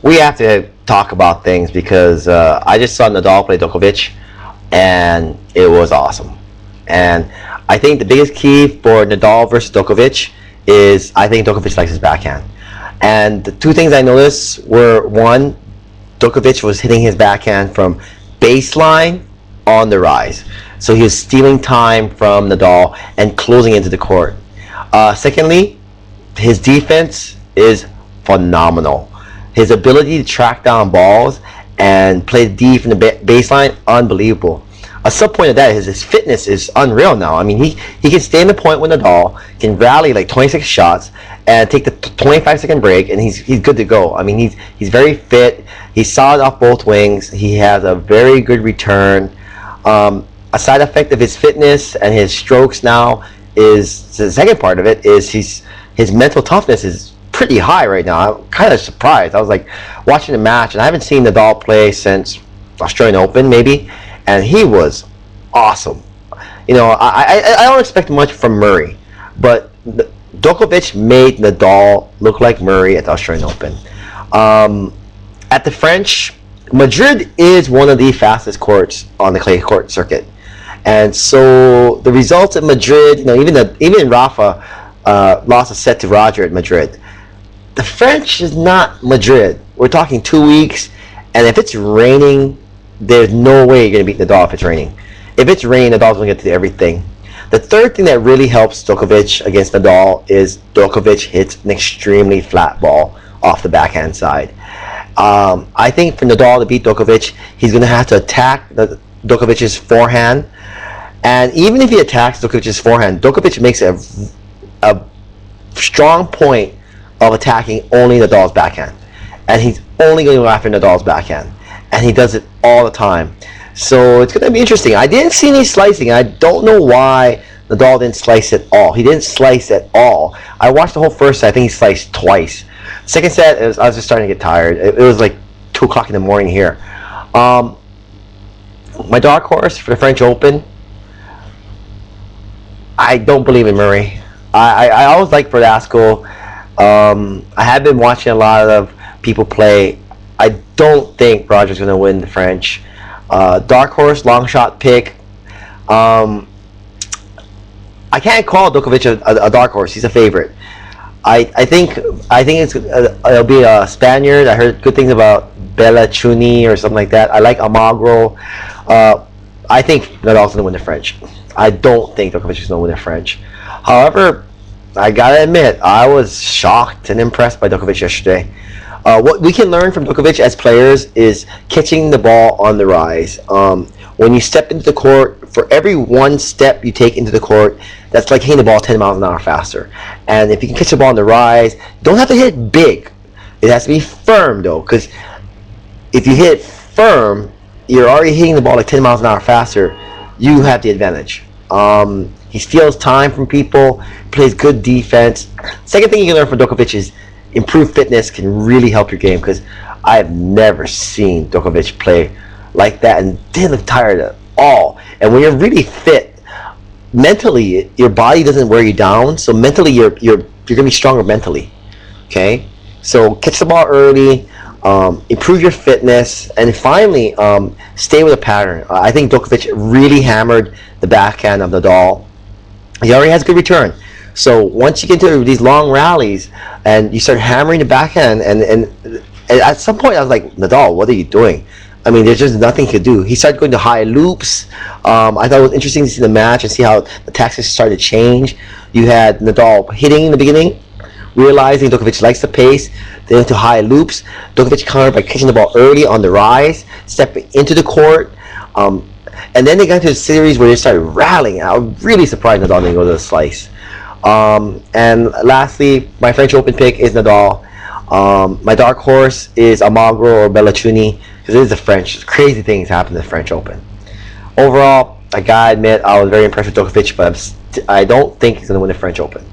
we have to talk about things because I just saw Nadal play Djokovic, and it was awesome. And I think the biggest key for Nadal versus Djokovic is I think Djokovic likes his backhand. And the two things I noticed were, one, Djokovic was hitting his backhand from baseline on the rise. So he was stealing time from Nadal and closing into the court. Secondly, his defense is phenomenal. His ability to track down balls and play deep from the baseline, unbelievable. A sub point of that is his fitness is unreal now. I mean, he can stay in the point with Nadal, can rally like 26 shots, and take the 25-second break, and he's good to go. I mean, he's very fit. He's solid off both wings. He has a very good return. A side effect of his fitness and his strokes now is the second part of it is his mental toughness is pretty high right now. I'm kind of surprised. I was like watching the match, and I haven't seen Nadal play since Australian Open maybe, and he was awesome. You know, I don't expect much from Murray, but Djokovic made Nadal look like Murray at the Australian Open. At the French, Madrid is one of the fastest courts on the clay court circuit, and so the results at Madrid, you know, even Rafa lost a set to Roger at Madrid. The French is not Madrid. We're talking 2 weeks, and if it's raining, there's no way you're going to beat Nadal if it's raining. If it's raining, Nadal's going to get to everything. The third thing that really helps Djokovic against Nadal is Djokovic hits an extremely flat ball off the backhand side. I think for Nadal to beat Djokovic, he's going to have to attack Djokovic's forehand. And even if he attacks Djokovic's forehand, Djokovic makes a strong point of attacking only Nadal's backhand. And he's only going to go after Nadal's backhand. And he does it all the time. So it's going to be interesting. I didn't see any slicing. I don't know why Nadal didn't slice at all. He didn't slice at all. I watched the whole first set. I think he sliced twice. Second set, I was just starting to get tired. It was like 2 o'clock in the morning here. My dark horse for the French Open, I don't believe in Murray. I always like Verdasco. I have been watching a lot of people play. I don't think Roger's going to win the French. Dark horse, long shot pick. I can't call Djokovic a dark horse. He's a favorite. I think it'll be a Spaniard. I heard good things about Bellaccioni or something like that. I like Almagro. I think Nadal's going to win the French. I don't think Djokovic is going to win the French. However, I gotta admit, I was shocked and impressed by Djokovic yesterday. What we can learn from Djokovic as players is catching the ball on the rise. When you step into the court, for every one step you take into the court, that's like hitting the ball 10 miles an hour faster. And if you can catch the ball on the rise, you don't have to hit it big. It has to be firm, though, because if you hit it firm, you're already hitting the ball like 10 miles an hour faster. You have the advantage. He steals time from people, plays good defense. Second thing you can learn from Djokovic is improved fitness can really help your game, because I have never seen Djokovic play like that and didn't look tired at all. And when you're really fit, mentally, your body doesn't wear you down, so mentally you're going to be stronger mentally. Okay? So catch the ball early, improve your fitness, and finally stay with a pattern. I think Djokovic really hammered the backhand of Nadal. He already has good return. So once you get into these long rallies and you start hammering the backhand, and at some point I was like, Nadal, what are you doing? I mean, there's just nothing he could do. He started going to high loops. I thought it was interesting to see the match and see how the tactics started to change. You had Nadal hitting in the beginning, realizing Djokovic likes the pace, then into high loops. Djokovic countered by catching the ball early on the rise, stepping into the court. And then they got into a series where they started rallying. I was really surprised Nadal didn't go to the slice. And lastly, my French Open pick is Nadal. My dark horse is Almagro or Bellaccioni, because it is the French. Crazy things happen in the French Open. Overall, I gotta admit, I was very impressed with Djokovic, but I don't think he's going to win the French Open.